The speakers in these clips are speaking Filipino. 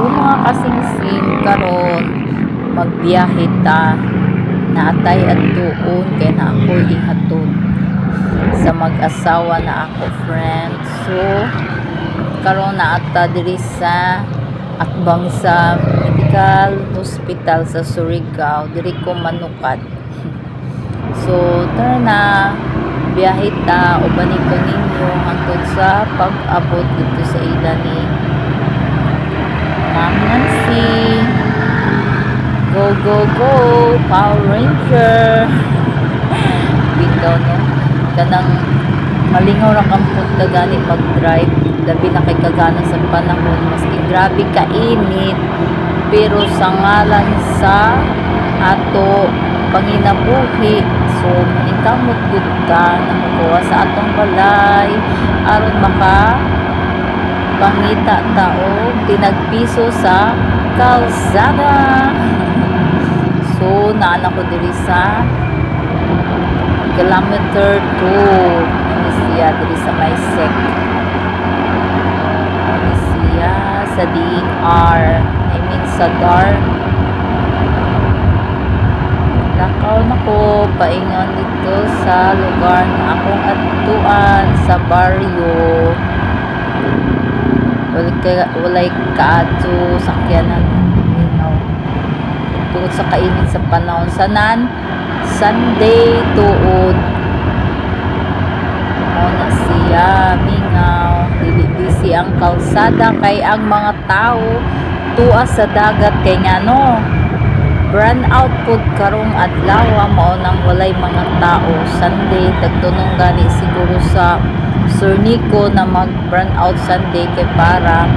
mga kasing-sing karon magbiyahe ta natay at tuon kay na ako ihatod sa mag-asawa na ako friend. So karon na ata diri sa atbang sa medical hospital sa Surigao, diri ko manukad. So tara na biyahe ta uban ko ninyo hangtod sa pag-abot dito sa ila ni Ma'am Nancy. Go, go, go! Power Ranger! Dito, no? Kanang malingaw ra kang punta gani pag-drive. Labi na kay kagana sa panahon. Maski grabe kainit. Pero sa ngalan sa ato panginabuhi. So, ikamot good ka na makuha sa atong balay. Aron maka pangita tao tinagpiso sa kalsada. So naanak ko diri sa kilometer 2 ini siya diri sa Maysek, ini siya sa DNR, I mean sa DAR. Lakaw na ko paingon dito sa lugar na akong atuan sa baryo. Walay kaadto sakyanan, you know, tungod sa kainit sa panahon sanan Sunday tuod mao na siya mingaw, dili busy ang kalsada kay ang mga tao tuas sa dagat kay ngano burn out pud karong adlaw mao nang walay mga tao. Sunday tagtunong gani siguro sa Sir Nico na mag-burn out Sunday kay para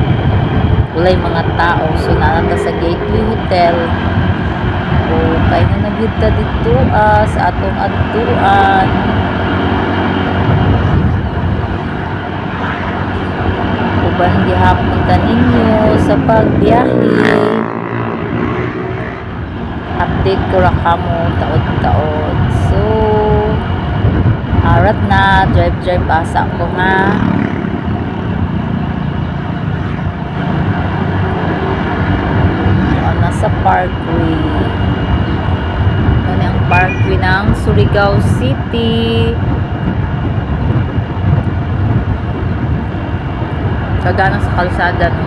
walay mga tao. So naata sa Gateway Hotel. O kay na nagita dito sa atong adtuan. Uban gihapon ta ninyo sa pagbiyahe. Update ko ra kamo taod-taod. So arat na, drive asa ko ha. Nasa parkway. Ano yung parkway ng Surigao City. Kagana sa kalsada, no?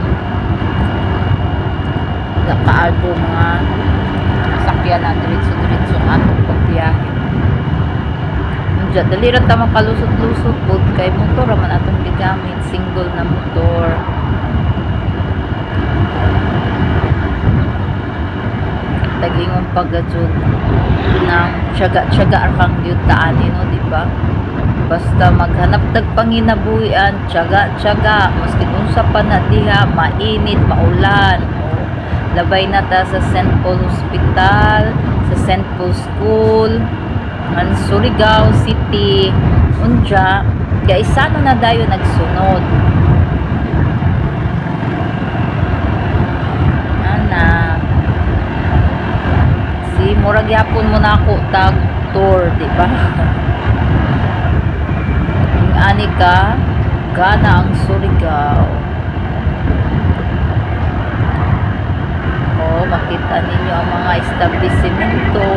Nakaargo mga sakyan na diretso-diretso ang pagbiyahe. Dali ra ta makalusot-lusot pod kay motor man atong gigamit, single na motor. Tagingon pagajud ng tiyaga-tiyaga kang gyud taani, no, di ba? Basta maghanap tag panginabuhian, tiyaga-tiyaga maski unsa pa na diha, mainit, maulan. Labay na ta sa St. Paul Hospital, sa St. Paul School ang Surigao City. Unja guys, ano na dayo nagsunod ana si murag yapon mo na ako tag tour, di ba? Ani ka gana ang Surigao. Makita ninyo ang mga establishmento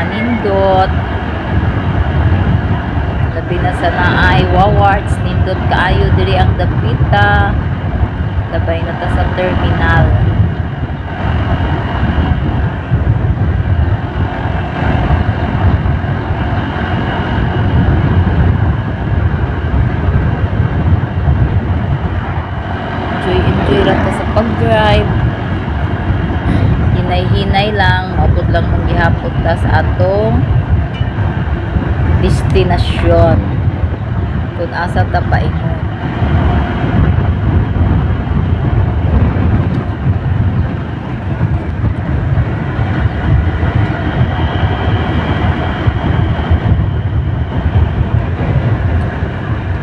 nindot. Labi na sa naay Wawards, nindot kaayo diri ang dapita. Labay na ta sa terminal. Enjoy lang ta sa pag-drive. Hinay-hinay lang, maabot lang mong gihapot ta sa atong destinasyon kung asa ta paingon.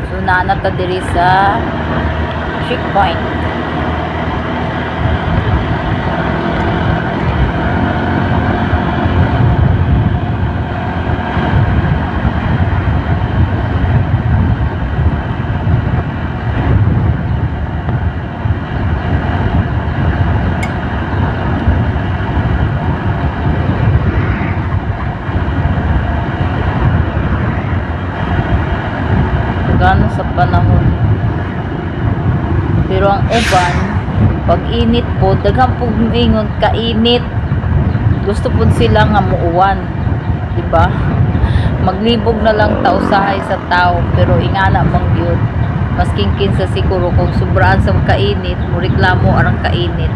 So naana ta diri sa checkpoint. Pero ang uban, pag init po, daghang po ingon kainit. Gusto po sila nga muuwan, di ba? Maglibog na lang ta usahay sa tao, pero ingana bang yun. Masking kinsa siguro kung sobraan sa kainit, mo reklamo arang kainit.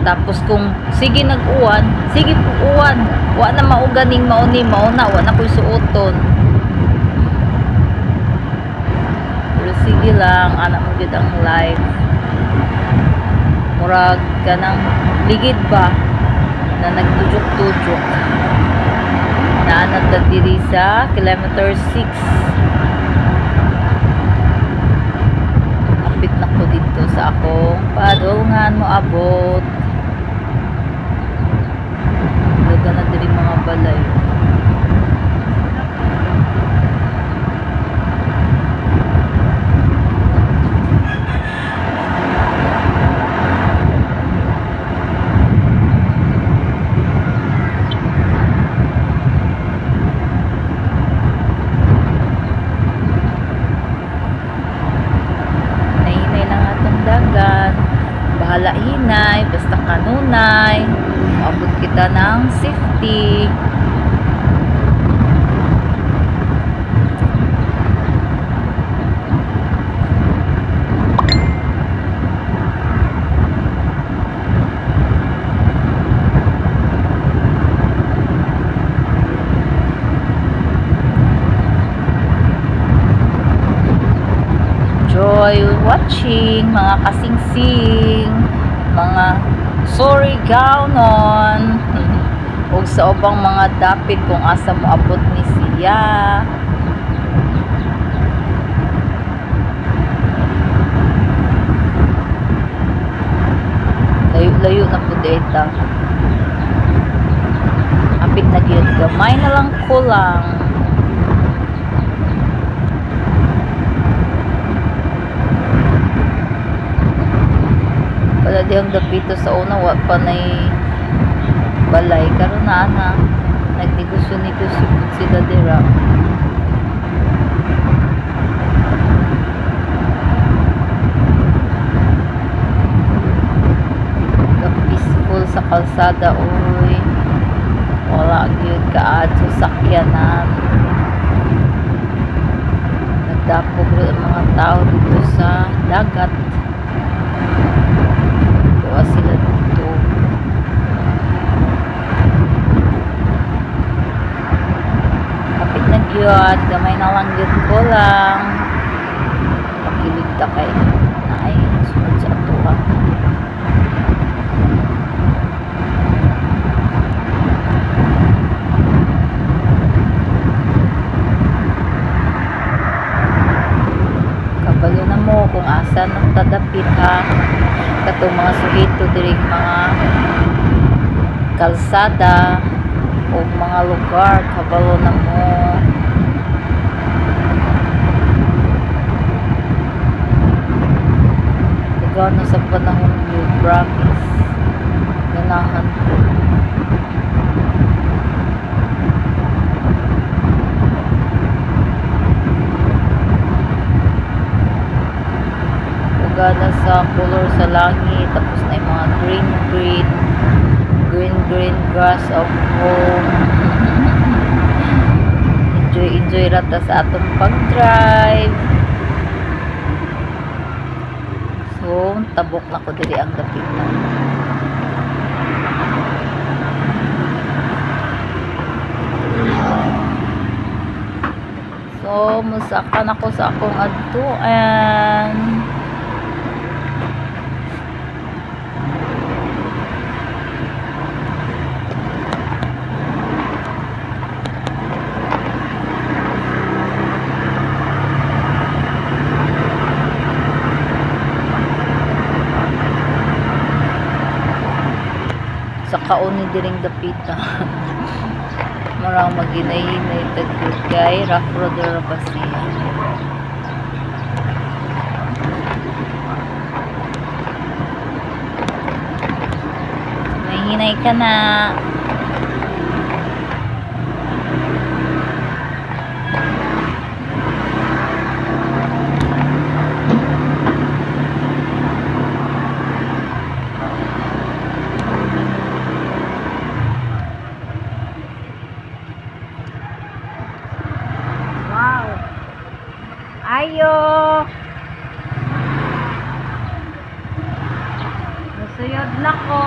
Tapos kung sige nag-uwan, sige po uwan. Wa na mauganing mauni mauna, wa na ko'y suoton. Pero sige lang, anak mo gid ang life. Murag ka ng ligid ba na nagtujuk-tujuk. Naanad na diri sa kilometer 6. Apit na ko dito sa akong padulngan mo abot. Daga na diri mga balay. Bahala hinay, basta kanunay, maabot kita ng safety. Enjoy watching mga kasingsing, mga sorry gawnon ug sa ubang mga dapit kung asa mo abot ni siya. Layo-layo na po data. Apit na gyud, gamay na lang ko lang. Wala dihang dapito sa una, wa pa na'y balay. Karon na nagnegosyo-negosyo sila dira. Ka-peaceful sa kalsada, uy. Wala gyud kaadto sakyanan. Nagdapog rin ang mga tao dito sa dagat. Sila dito. Kapit na gyud, gamay na lang gyud ko lang. Pakilig ta kay na ay sunod sa atuwa. Kabalo na mo kung asa nang tadapit ha. Katong mga suhito diring mga kalsada o mga lugar kabalo na mo. Ikaw na sa panahon yun, promise. Ganahan ko. Gana sa color sa langit, tapos na yung mga green grass of home. Enjoy rata sa atong pag-drive. So tabok na ko diri ang dapitan. So musakan ako sa akong adtuan. Sa kauni diring dapita. Marang maginay-hinay tagod kay rough road ra pa siya. May hinay ka na. Ayo. Nasuyod na ko.